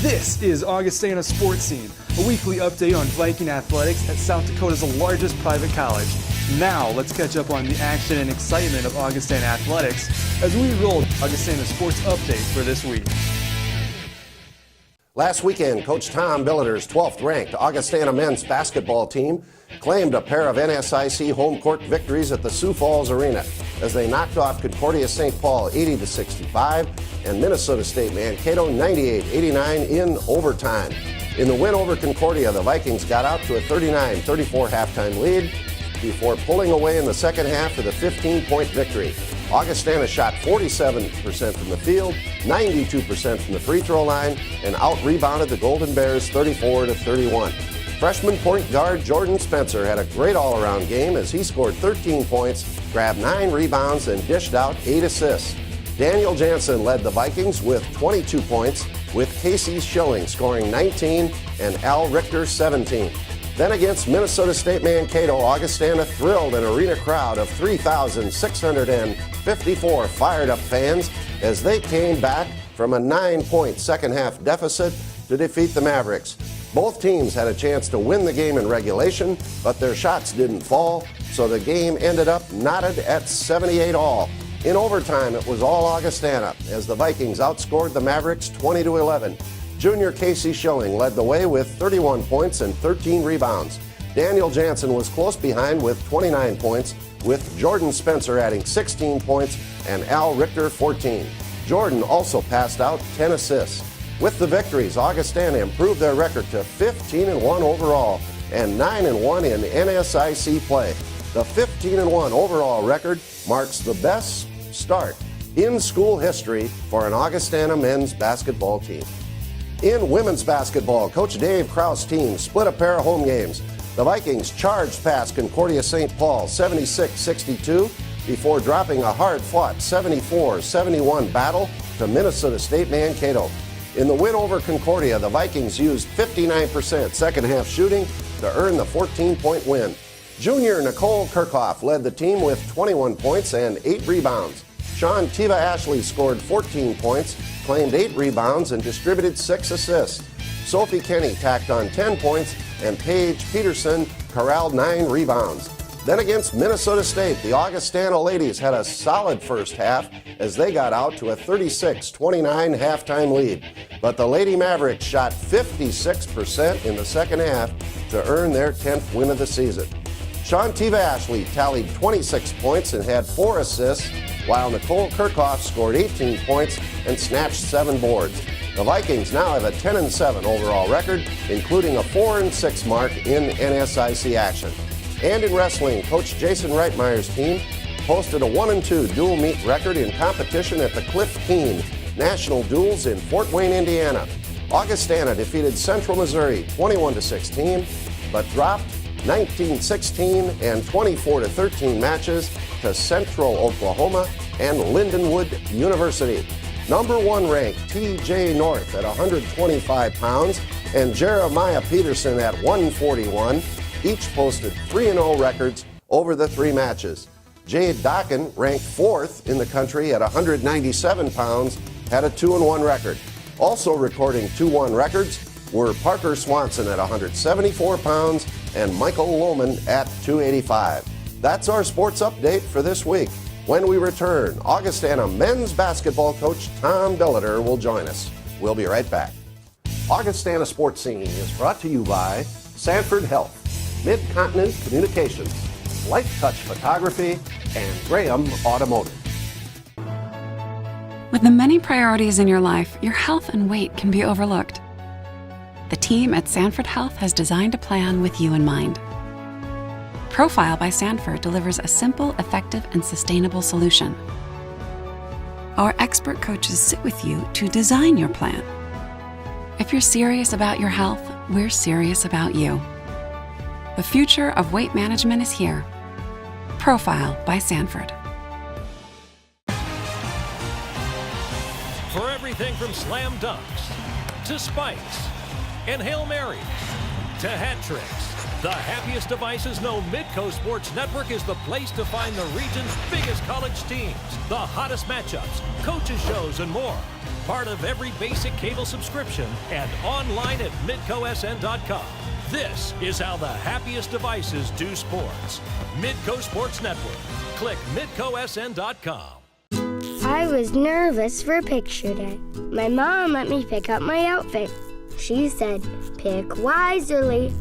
This is Augustana Sportscene, a weekly update on Viking athletics at South Dakota's largest private college. Now, let's catch up on the action and excitement of Augustana athletics as we roll Augustana Sports Update for this week. Last weekend, Coach Tom Billiter's 12th-ranked Augustana men's basketball team claimed a pair of NSIC home court victories at the Sioux Falls Arena as they knocked off Concordia St. Paul 80-65 and Minnesota State Mankato 98-89 in overtime. In the win over Concordia, the Vikings got out to a 39-34 halftime lead before pulling away in the second half for the 15-point victory. Augustana shot 47% from the field, 92% from the free throw line, and out-rebounded the Golden Bears 34-31. Freshman point guard Jordan Spencer had a great all-around game as he scored 13 points, grabbed 9 rebounds, and dished out 8 assists. Daniel Jansen led the Vikings with 22 points, with Casey Schilling scoring 19 and Al Richter 17. Then against Minnesota State Mankato, Augustana thrilled an arena crowd of 3,654 fired-up fans as they came back from a 9-point second-half deficit to defeat the Mavericks. Both teams had a chance to win the game in regulation, but their shots didn't fall, so the game ended up knotted at 78 all. In overtime, it was all Augustana as the Vikings outscored the Mavericks 20-11. Junior Casey Schilling led the way with 31 points and 13 rebounds. Daniel Jansen was close behind with 29 points, with Jordan Spencer adding 16 points and Al Richter 14. Jordan also passed out 10 assists. With the victories, Augustana improved their record to 15-1 overall and 9-1 in NSIC play. The 15-1 overall record marks the best start in school history for an Augustana men's basketball team. In women's basketball, Coach Dave Krause's team split a pair of home games. The Vikings charged past Concordia St. Paul 76-62 before dropping a hard-fought 74-71 battle to Minnesota State Mankato. In the win over Concordia, the Vikings used 59% second-half shooting to earn the 14-point win. Junior Nicole Kirchhoff led the team with 21 points and 8 rebounds. Sean Tiva Ashley scored 14 points, claimed 8 rebounds, and distributed 6 assists. Sophie Kenny tacked on 10 points, and Paige Peterson corralled 9 rebounds. Then against Minnesota State, the Augustana ladies had a solid first half as they got out to a 36-29 halftime lead. But the Lady Mavericks shot 56% in the second half to earn their 10th win of the season. Shantiva Ashley tallied 26 points and had 4 assists, while Nicole Kirchhoff scored 18 points and snatched 7 boards. The Vikings now have a 10-7 overall record, including a 4-6 mark in NSIC action. And in wrestling, Coach Jason Reitmeyer's team posted a 1-2 dual meet record in competition at the Cliff Keen National Duels in Fort Wayne, Indiana. Augustana defeated Central Missouri 21-16, but dropped 19-16 and 24-13 matches to Central Oklahoma and Lindenwood University. Number 1 ranked T.J. North at 125 pounds and Jeremiah Peterson at 141 each posted 3-0 records over the 3 matches. Jade Dokken, ranked 4th in the country at 197 pounds, had a 2-1 record. Also recording 2-1 records were Parker Swanson at 174 pounds and Michael Lohman at 285. That's our sports update for this week. When we return, Augustana men's basketball coach Tom Billiter will join us. We'll be right back. Augustana Sports Scene is brought to you by Sanford Health, Mid-Continent Communications, Light Touch Photography, and Graham Automotive. With the many priorities in your life, your health and weight can be overlooked. The team at Sanford Health has designed a plan with you in mind. Profile by Sanford delivers a simple, effective, and sustainable solution. Our expert coaches sit with you to design your plan. If you're serious about your health, we're serious about you. The future of weight management is here. Profile by Sanford. For everything from slam dunks to spikes and Hail Marys to hat tricks, the happiest devices know Midco Sports Network is the place to find the region's biggest college teams, the hottest matchups, coaches shows, and more. part of every basic cable subscription, and online at midcosn.com. This is how the happiest devices do sports. Midco Sports Network. Click midcosn.com. I was nervous for picture day. My mom let me pick out my outfit. She said, pick wisely.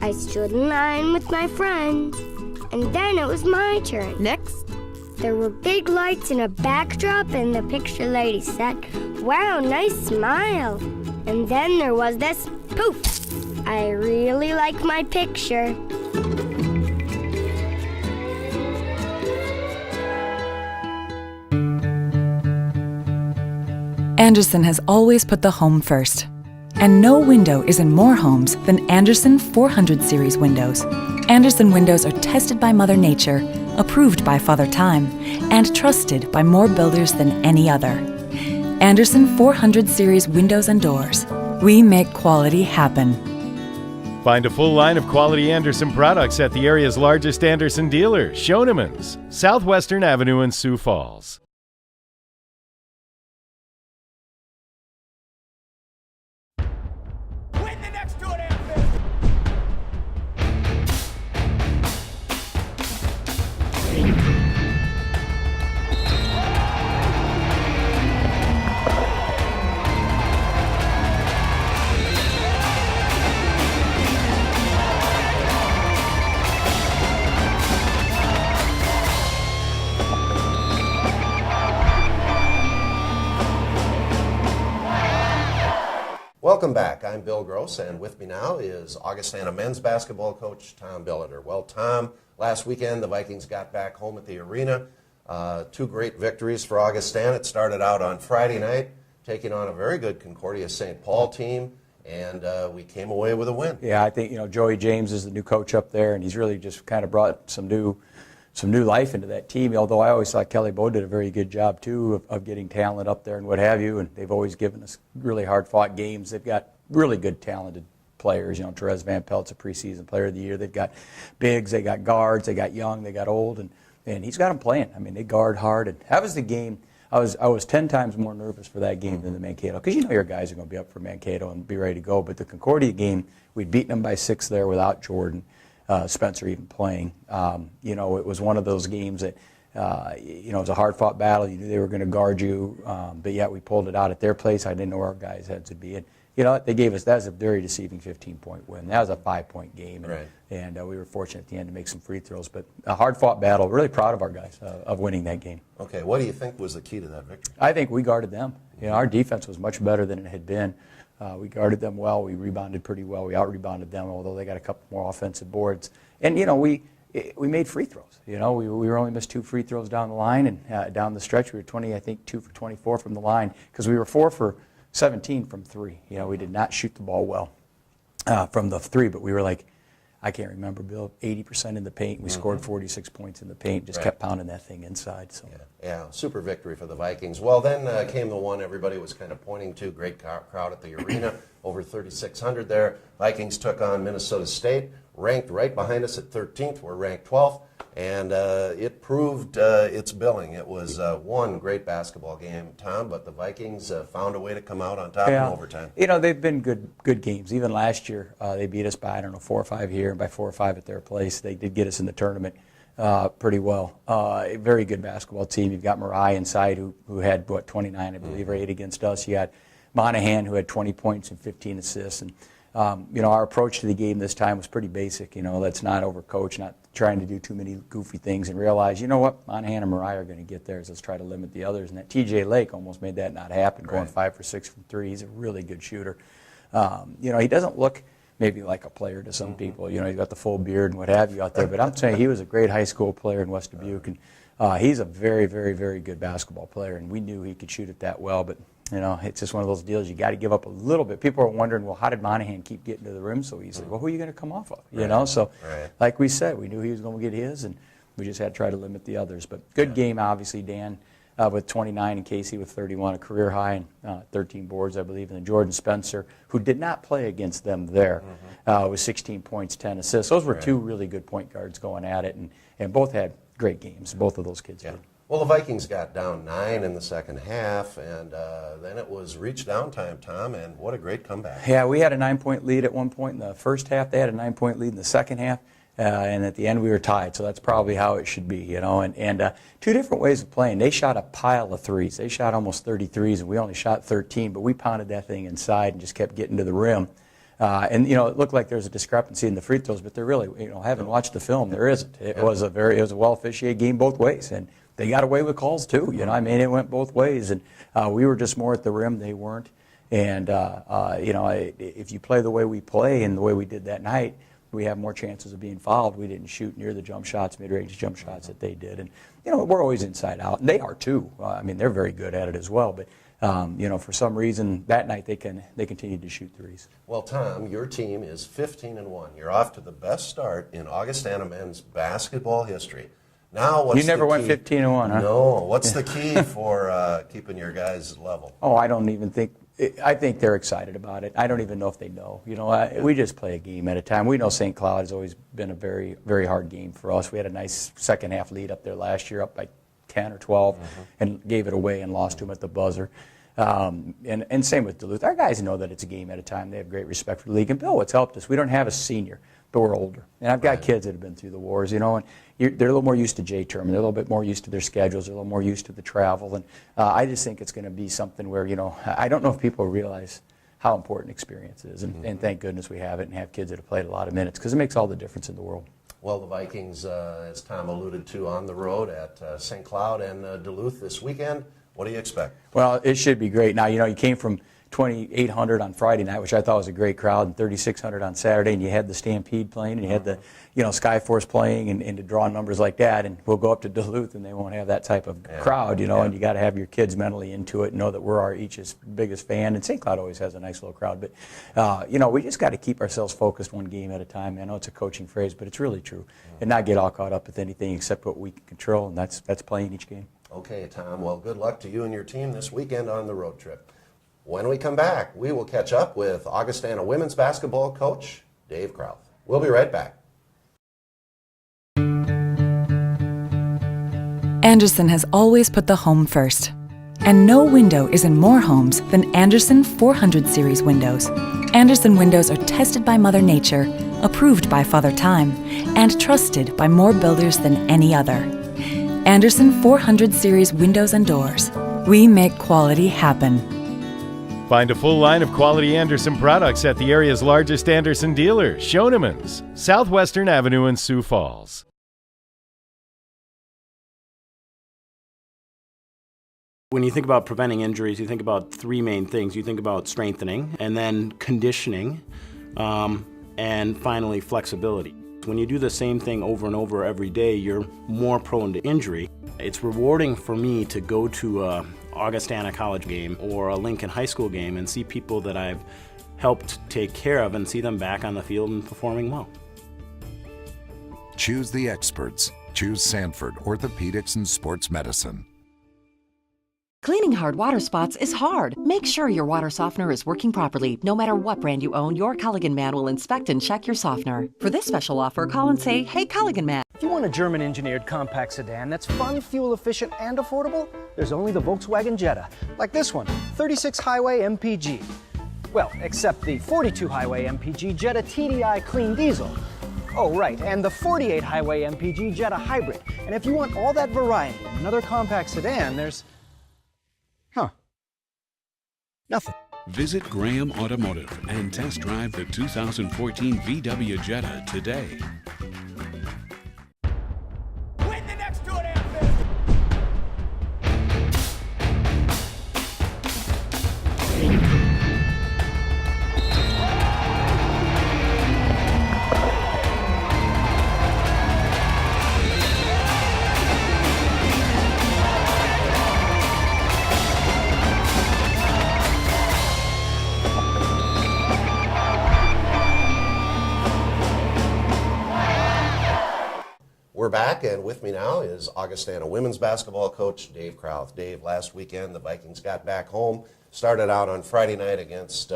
I stood in line with my friends, and then it was my turn. Next. There were big lights and a backdrop, and the picture lady said, wow, nice smile. And then there was this poof. I really like my picture. Andersen has always put the home first. And no window is in more homes than Andersen 400 Series windows. Andersen windows are tested by Mother Nature, approved by Father Time, and trusted by more builders than any other. Andersen 400 Series windows and doors. We make quality happen. Find a full line of quality Andersen products at the area's largest Andersen dealer, Schoenemann's, Southwestern Avenue in Sioux Falls. Welcome back. I'm Bill Gross, and with me now is Augustana men's basketball coach Tom Billiter. Well, Tom, last weekend the Vikings got back home at the arena. Two great victories for Augustana. It started out on Friday night, taking on a very good Concordia St. Paul team, and we came away with a win. Yeah, I think Joey James is the new coach up there, and he's really just kind of brought some new life into that team. Although I always thought Kelly Bowe did a very good job too of getting talent up there and what have you. And they've always given us really hard-fought games. They've got really good, talented players. Therese Van Pelt's a preseason player of the year. They've got bigs, they got guards, they got young, they got old, and he's got them playing. I mean, they guard hard. And that was the game. I was 10 times more nervous for that game than the Mankato, because your guys are going to be up for Mankato and be ready to go. But the Concordia game, we'd beaten them by 6 there without Jordan. Spencer even playing. It was one of those games that, it was a hard-fought battle. You knew they were going to guard you, but yet we pulled it out at their place. I didn't know where our guys' heads would be. And, they gave us, that was a very deceiving 15-point win. That was a 5-point game, and we were fortunate at the end to make some free throws. But a hard-fought battle. Really proud of our guys of winning that game. Okay, what do you think was the key to that victory? I think we guarded them. Our defense was much better than it had been. We guarded them well. We rebounded pretty well. We out-rebounded them, although they got a couple more offensive boards. And, we made free throws. We were only missed 2 free throws down the line, and down the stretch we were 2 for 24 from the line, because we were 4 for 17 from 3. We did not shoot the ball well from the 3, but we were like, I can't remember, Bill, 80% in the paint. We scored 46 points in the paint, just kept pounding that thing inside. So. Yeah, super victory for the Vikings. Well, then came the one everybody was kind of pointing to, great crowd at the arena, over 3,600 there. Vikings took on Minnesota State, ranked right behind us at 13th. We're ranked 12th, and it proved its billing. It was one great basketball game, Tom, but the Vikings found a way to come out on top in overtime. They've been good games. Even last year, they beat us by, 4 or 5 here, and by 4 or 5 at their place. They did get us in the tournament pretty well. A very good basketball team. You've got Mariah inside, who had, 29, I believe, or 8 against us. You got Monahan, who had 20 points and 15 assists. And our approach to the game this time was pretty basic. Let's not overcoach, not trying to do too many goofy things, and realize, Monahan and Mariah are going to get theirs. Let's try to limit the others. And that T.J. Lake almost made that not happen, going 5 for 6 from 3. He's a really good shooter. He doesn't look maybe like a player to some people. He's got the full beard and what have you out there. But I'm saying he was a great high school player in West Dubuque, and he's a very, very, very good basketball player. And we knew he could shoot it that well, but. It's just one of those deals you got to give up a little bit. People are wondering, well, how did Monahan keep getting to the rim so easily? Well, who are you going to come off of? So, like we said, we knew he was going to get his, and we just had to try to limit the others. But good game, obviously, Dan with 29 and Casey with 31, a career high, and 13 boards, I believe. And then Jordan Spencer, who did not play against them there, with 16 points, 10 assists. Those were 2 really good point guards going at it, and both had great games. Both of those kids did. Well, the Vikings got down 9 in the second half, and then it was reach downtime, Tom, and what a great comeback. Yeah, we had a 9-point lead at one point in the first half. They had a 9-point lead in the second half, and at the end we were tied, so that's probably how it should be, you know. And two different ways of playing. They shot a pile of threes. They shot almost 30 threes, and we only shot 13, but we pounded that thing inside and just kept getting to the rim. And you know, it looked like there was a discrepancy in the free throws, but there really, you know, having watched the film, there isn't. It was a well officiated game both ways, and they got away with calls too. You know, I mean, it went both ways, and we were just more at the rim. They weren't. And you know, if you play the way we play and the way we did that night, we have more chances of being fouled. We didn't shoot near the jump shots, mid-range jump shots that they did, and you know, we're always inside out, and they are too. I mean, they're very good at it as well, but. You know, for some reason that night they continued to shoot threes. Well, Tom, your team is 15-1. You're off to the best start in Augustana men's basketball history. Now, what's you never the went key? 15-1, huh? No. What's the key for keeping your guys level? Oh, I don't even think. I think they're excited about it. I don't even know if they know. You know, we just play a game at a time. We know St. Cloud has always been a very, very hard game for us. We had a nice second half lead up there last year, up by 10 or 12, and gave it away and lost to them at the buzzer. And same with Duluth. Our guys know that it's a game at a time. They have great respect for the league. And Bill, what's helped us, we don't have a senior, but we're older. And I've got kids that have been through the wars, you know, and they're a little more used to J-term. They're a little bit more used to their schedules. They're a little more used to the travel. And I just think it's going to be something where, you know, I don't know if people realize how important experience is. And thank goodness we have it and have kids that have played a lot of minutes because it makes all the difference in the world. Well, the Vikings, as Tom alluded to, on the road at St. Cloud and Duluth this weekend. What do you expect? Well, it should be great. Now, you know, you came from 2,800 on Friday night, which I thought was a great crowd, and 3,600 on Saturday, and you had the Stampede playing, and you had the, you know, Skyforce playing, and to draw numbers like that, and we'll go up to Duluth, and they won't have that type of crowd, you know, and you got to have your kids mentally into it and know that we're our each's biggest fan, and St. Cloud always has a nice little crowd, but, you know, we just got to keep ourselves focused one game at a time. I know it's a coaching phrase, but it's really true, and not get all caught up with anything except what we can control, and that's playing each game. Okay, Tom. Well, good luck to you and your team this weekend on the road trip. When we come back, we will catch up with Augustana women's basketball coach Dave Krauth. We'll be right back. Andersen has always put the home first. And no window is in more homes than Andersen 400 Series windows. Andersen windows are tested by Mother Nature, approved by Father Time, and trusted by more builders than any other. Andersen 400 Series windows and doors. We make quality happen. Find a full line of quality Andersen products at the area's largest Andersen dealer, Schoenemann's, Southwestern Avenue in Sioux Falls. When you think about preventing injuries, you think about three main things. You think about strengthening, and then conditioning, and finally flexibility. When you do the same thing over and over every day, you're more prone to injury. It's rewarding for me to go to a Augustana College game or a Lincoln High School game and see people that I've helped take care of and see them back on the field and performing well. Choose the experts. Choose Sanford Orthopedics and Sports Medicine. Cleaning hard water spots is hard. Make sure your water softener is working properly. No matter what brand you own, your Culligan man will inspect and check your softener. For this special offer, call and say, "Hey, Culligan man." If you want a German-engineered compact sedan that's fun, fuel-efficient, and affordable, there's only the Volkswagen Jetta. Like this one, 36 Highway MPG. Well, except the 42 Highway MPG Jetta TDI Clean Diesel. Oh, right, and the 48 Highway MPG Jetta Hybrid. And if you want all that variety in another compact sedan, there's... nothing. Visit Graham Automotive and test drive the 2014 VW Jetta today. Win the next 2.5 minutes. We're back, and with me now is Augustana women's basketball coach Dave Krauth. Dave, last weekend the Vikings got back home, started out on Friday night against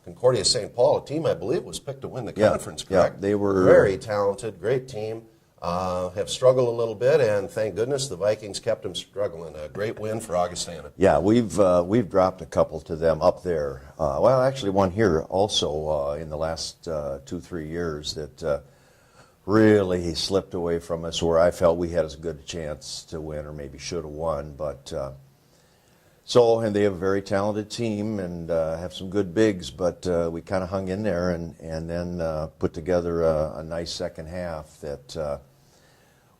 Concordia St. Paul, a team I believe was picked to win the conference, correct? Yeah, they were very talented, great team. have struggled a little bit, and thank goodness the Vikings kept them struggling. A great win for Augustana. Yeah, we've dropped a couple to them up there. Well, actually one here also in the last 2-3 years that really slipped away from us, where I felt we had as good a chance to win, or maybe should have won. But and they have a very talented team and have some good bigs, but we kind of hung in there and then put together a nice second half that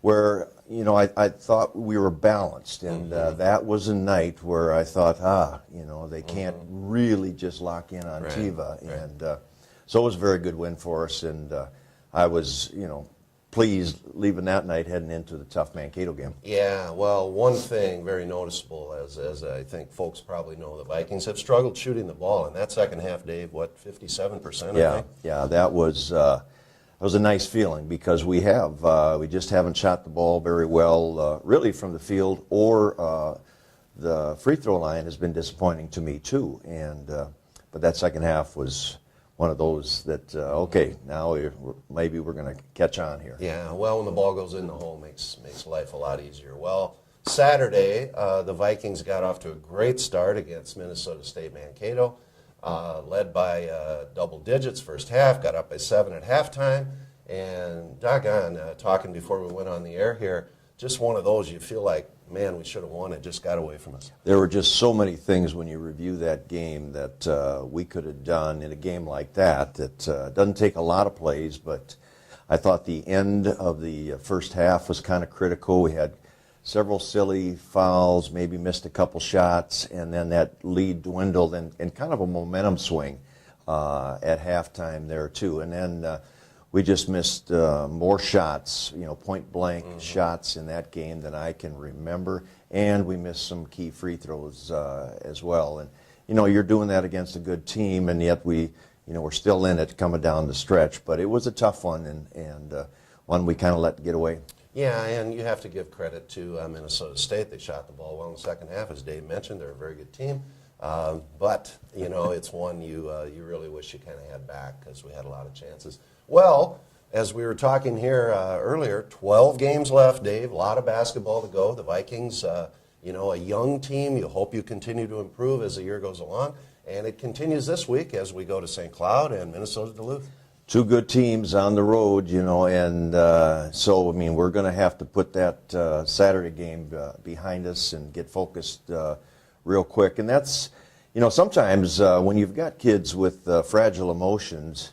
where, you know, I thought we were balanced, and that was a night where I thought, you know, they can't really just lock in on Tiva, and so it was a very good win for us, and I was, you know, pleased leaving that night heading into the tough Mankato game. Yeah, well, one thing very noticeable, as I think folks probably know, the Vikings have struggled shooting the ball in that second half, Dave. What, 57%? Yeah, I think? yeah, that was a nice feeling, because we just haven't shot the ball very well, really from the field, or the free throw line has been disappointing to me too. And but that second half was one of those that, okay, now maybe we're going to catch on here. Yeah, well, when the ball goes in the hole, makes life a lot easier. Well, Saturday, the Vikings got off to a great start against Minnesota State Mankato, led by double digits first half, got up by 7 at halftime, and doggone, talking before we went on the air here, just one of those you feel like, man, we should have won. It just got away from us. There were just so many things when you review that game that we could have done in a game like that. That doesn't take a lot of plays, but I thought the end of the first half was kind of critical. We had several silly fouls, maybe missed a couple shots, and then that lead dwindled, and kind of a momentum swing at halftime there too. And then we just missed more shots, you know, point-blank shots in that game than I can remember, and we missed some key free throws as well. And, you know, you're doing that against a good team, and yet we're still in it coming down the stretch. But it was a tough one, and one we kind of let get away. Yeah, and you have to give credit to Minnesota State. They shot the ball well in the second half. As Dave mentioned, they're a very good team. But, you know, it's one you really wish you kind of had back, because we had a lot of chances. Well, as we were talking here earlier, 12 games left, Dave. A lot of basketball to go. The Vikings, you know, a young team. You hope you continue to improve as the year goes along. And it continues this week as we go to St. Cloud and Minnesota Duluth. Two good teams on the road, you know, and so, I mean, we're going to have to put that Saturday game behind us and get focused real quick. And that's, you know, sometimes when you've got kids with fragile emotions,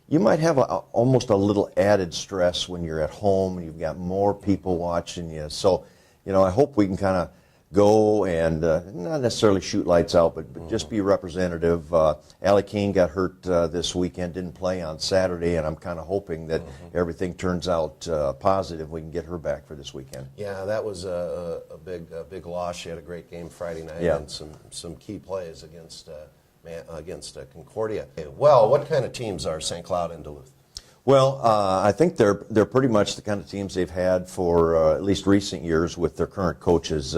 you might have almost a little added stress when you're at home and you've got more people watching you. So, you know, I hope we can kind of go and not necessarily shoot lights out, but just be representative. Allie Keene got hurt this weekend, didn't play on Saturday, and I'm kind of hoping that everything turns out positive. We can get her back for this weekend. Yeah, that was a big loss. She had a great game Friday night and some key plays against Concordia. Well, what kind of teams are St. Cloud and Duluth? Well, I think they're pretty much the kind of teams they've had for at least recent years with their current coaches.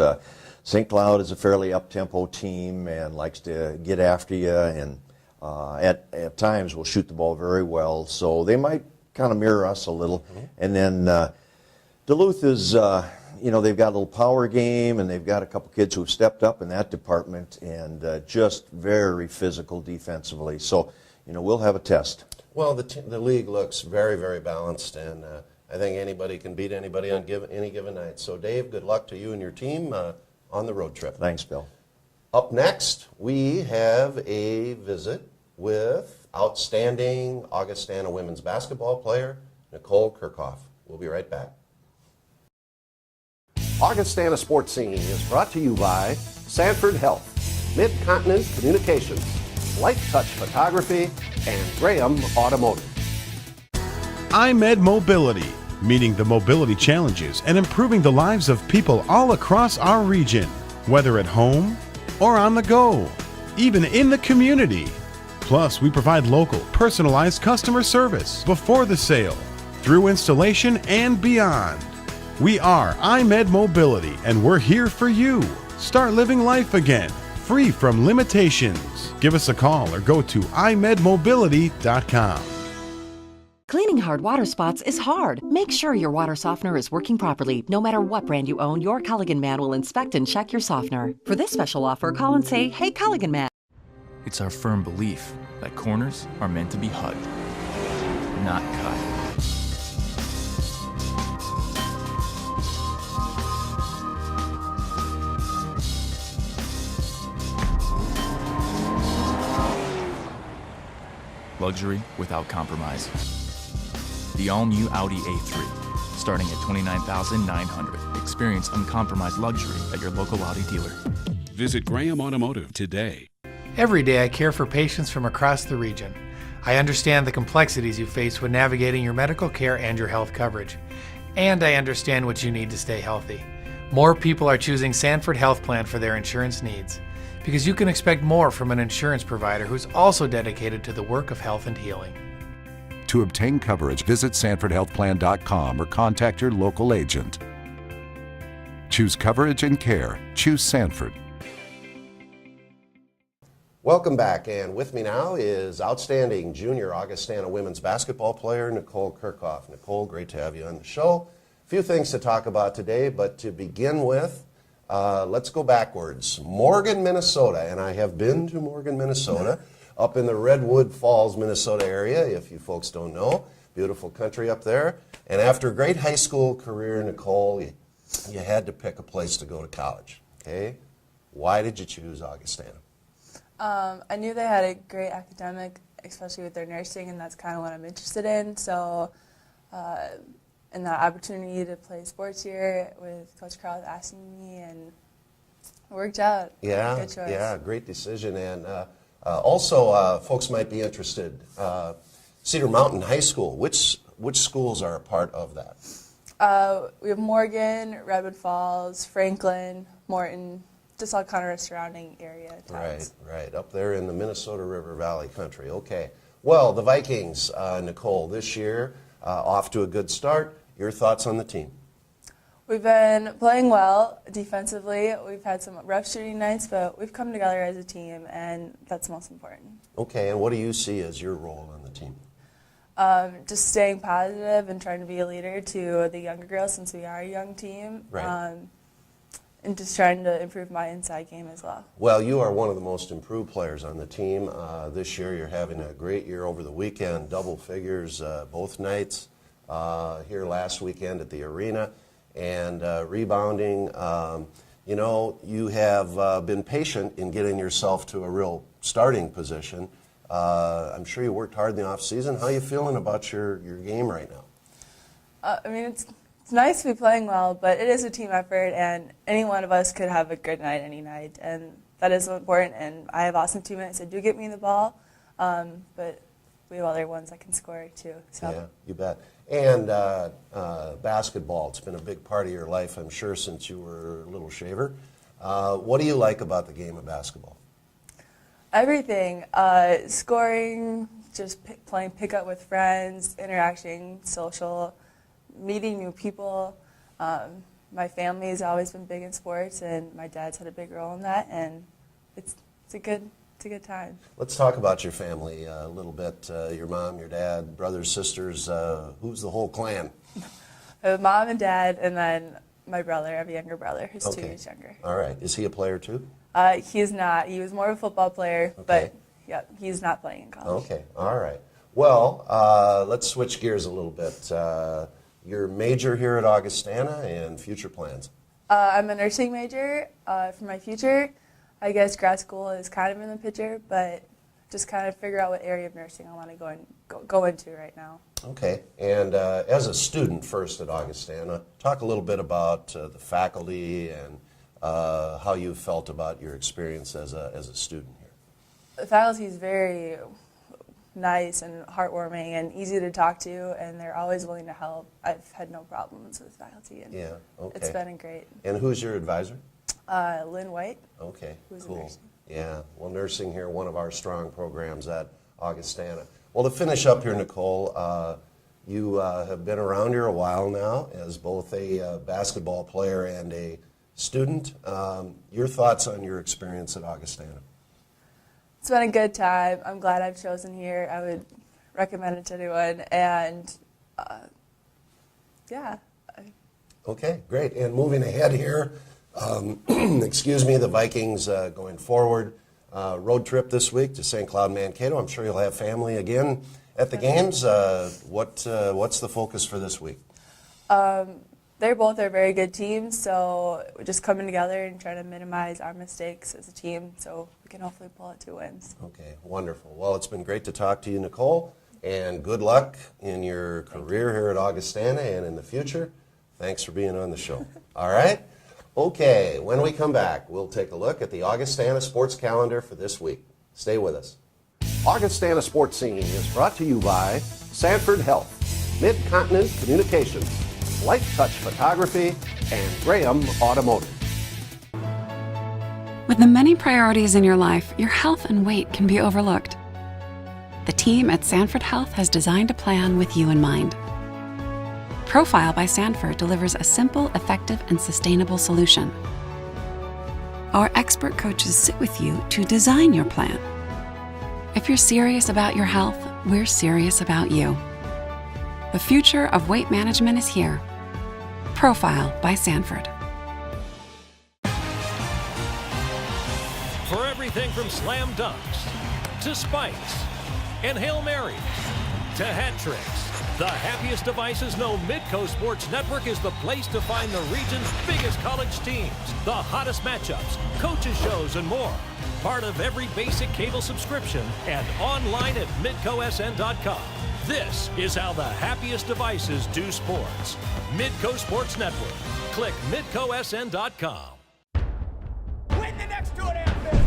St. Cloud is a fairly up-tempo team and likes to get after you, and at times will shoot the ball very well. So they might kind of mirror us a little. And then Duluth is, you know, they've got a little power game, and they've got a couple kids who have stepped up in that department, and just very physical defensively. So, you know, we'll have a test. Well, the league looks very, very balanced, and I think anybody can beat anybody on any given night. So, Dave, good luck to you and your team on the road trip. Thanks, Bill. Up next, we have a visit with outstanding Augustana women's basketball player, Nicole Kirchhoff. We'll be right back. Augustana Sports Scene is brought to you by Sanford Health, Mid-Continent Communications, Life Touch Photography, and Graham Automotive. iMed Mobility, meeting the mobility challenges and improving the lives of people all across our region, whether at home or on the go, even in the community. Plus, we provide local, personalized customer service before the sale, through installation, and beyond. We are iMed Mobility, and we're here for you. Start living life again, free from limitations. Give us a call or go to imedmobility.com. Cleaning hard water spots is hard. Make sure your water softener is working properly. No matter what brand you own, your Culligan man will inspect and check your softener. For this special offer, call and say, "Hey, Culligan man." It's our firm belief that corners are meant to be hugged, not cut. Luxury without compromise. The all-new Audi A3, starting at $29,900. Experience uncompromised luxury at your local Audi dealer. Visit Graham Automotive today. Every day I care for patients from across the region. I understand the complexities you face when navigating your medical care and your health coverage. And I understand what you need to stay healthy. More people are choosing Sanford Health Plan for their insurance needs, because you can expect more from an insurance provider who's also dedicated to the work of health and healing. To obtain coverage, visit SanfordHealthPlan.com or contact your local agent. Choose coverage and care. Choose Sanford. Welcome back, and with me now is outstanding junior Augustana women's basketball player Nicole Kirchhoff. Nicole, great to have you on the show. A few things to talk about today, but to begin with, let's go backwards. Morgan, Minnesota, and I have been to Morgan, Minnesota, up in the Redwood Falls, Minnesota area, if you folks don't know. Beautiful country up there. And after a great high school career, Nicole, you had to pick a place to go to college, okay? Why did you choose Augustana? I knew they had a great academic, especially with their nursing, and that's kind of what I'm interested in. So, and that opportunity to play sports here with Coach Carl asking me, and it worked out. Yeah, good choice. Yeah, great decision. And also, folks might be interested. Cedar Mountain High School. Which schools are a part of that? We have Morgan, Redwood Falls, Franklin, Morton. Just all kind of surrounding area towns. Right, up there in the Minnesota River Valley country. Okay. Well, the Vikings, Nicole, this year, off to a good start. Your thoughts on the team? We've been playing well defensively. We've had some rough shooting nights, but we've come together as a team, and that's most important. Okay, and what do you see as your role on the team? Just staying positive and trying to be a leader to the younger girls, since we are a young team. Right. And just trying to improve my inside game as well. Well, you are one of the most improved players on the team. This year you're having a great year over the weekend, double figures both nights, here last weekend at the arena, and rebounding. You know, you have been patient in getting yourself to a real starting position. I'm sure you worked hard in the off season. How are you feeling about your game right now? I mean, it's nice to be playing well, but it is a team effort, and any one of us could have a good night any night, and that is important. And I have awesome teammates that do get me the ball, but we have other ones that can score too. So. Yeah, you bet. And basketball, it's been a big part of your life, I'm sure, since you were a little shaver. What do you like about the game of basketball? Everything. Scoring, just playing pickup with friends, interacting, social, meeting new people. My family has always been big in sports, and my dad's had a big role in that, and it's a good time. Let's talk about your family a little bit. Your mom, your dad, brothers, sisters. Who's the whole clan? I have mom and dad, and then my brother. I have a younger brother who's 2 years younger. All right. Is he a player too? He's not. He was more of a football player, but yeah, he's not playing in college. Okay. All right. Well, let's switch gears a little bit. Your major here at Augustana and future plans? I'm a nursing major. For my future, I guess grad school is kind of in the picture, but just kind of figure out what area of nursing I want to go into right now. Okay. And as a student first at Augustana, talk a little bit about the faculty and how you felt about your experience as a student here. The faculty is very nice and heartwarming and easy to talk to, and they're always willing to help. I've had no problems with faculty, and it's been great. And who's your advisor? Lynn White. Okay, who's cool. in nursing. Yeah, well, nursing here, one of our strong programs at Augustana. Well, to finish up here, Nicole, you have been around here a while now as both a basketball player and a student. Your thoughts on your experience at Augustana? It's been a good time. I'm glad I've chosen here. I would recommend it to anyone. And yeah. Okay, great. And moving ahead here, excuse me, the Vikings going forward. Road trip this week to St. Cloud, Mankato. I'm sure you'll have family again at the games. What's the focus for this week? They both are very good teams, so we're just coming together and trying to minimize our mistakes as a team so we can hopefully pull out 2 wins. Okay, wonderful. Well, it's been great to talk to you, Nicole, and good luck in your career here at Augustana and in the future. Thanks for being on the show. All right? Okay, when we come back, we'll take a look at the Augustana sports calendar for this week. Stay with us. Augustana Sports Scene is brought to you by Sanford Health, Mid-Continent Communications, Light Touch Photography, and Graham Automotive. With the many priorities in your life, your health and weight can be overlooked. The team at Sanford Health has designed a plan with you in mind. Profile by Sanford delivers a simple, effective, and sustainable solution. Our expert coaches sit with you to design your plan. If you're serious about your health, we're serious about you. The future of weight management is here. Profile by Sanford. For everything from slam dunks to spikes and Hail Marys to hat tricks, the happiest devices know Midco Sports Network is the place to find the region's biggest college teams, the hottest matchups, coaches shows, and more. Part of every basic cable subscription and online at midcosn.com. This is how the happiest devices do sports. Midco Sports Network. Click midcosn.com. Win the next 2.5 minutes.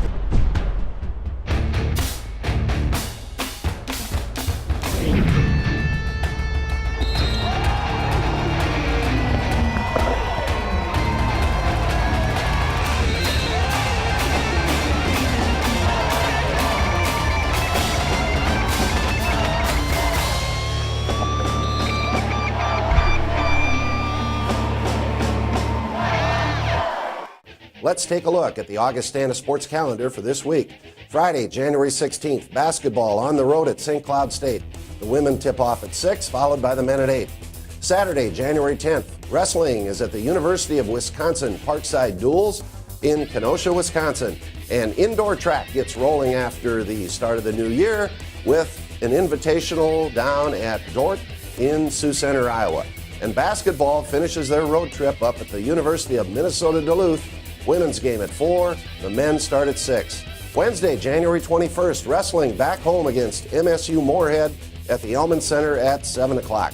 Let's take a look at the Augustana sports calendar for this week. Friday, January 16th, basketball on the road at St. Cloud State. The women tip off at 6, followed by the men at 8. Saturday, January 10th, wrestling is at the University of Wisconsin Parkside Duels in Kenosha, Wisconsin. And indoor track gets rolling after the start of the new year with an invitational down at Dort in Sioux Center, Iowa. And basketball finishes their road trip up at the University of Minnesota Duluth. Women's game at 4, the men start at 6. Wednesday, January 21st, wrestling back home against MSU Moorhead at the Elman Center at 7 o'clock.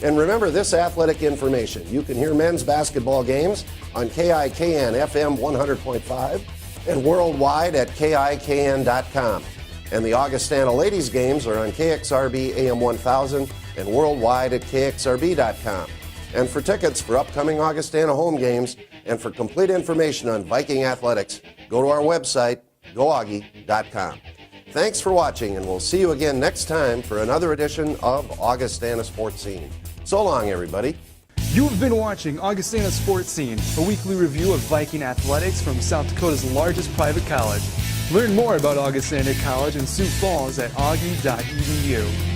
And remember this athletic information. You can hear men's basketball games on KIKN FM 100.5 and worldwide at KIKN.com. And the Augustana ladies games are on KXRB AM 1000 and worldwide at KXRB.com. And for tickets for upcoming Augustana home games and for complete information on Viking athletics, go to our website, goaugie.com. Thanks for watching, and we'll see you again next time for another edition of Augustana Sports Scene. So long, everybody. You've been watching Augustana Sports Scene, a weekly review of Viking athletics from South Dakota's largest private college. Learn more about Augustana College in Sioux Falls at augie.edu.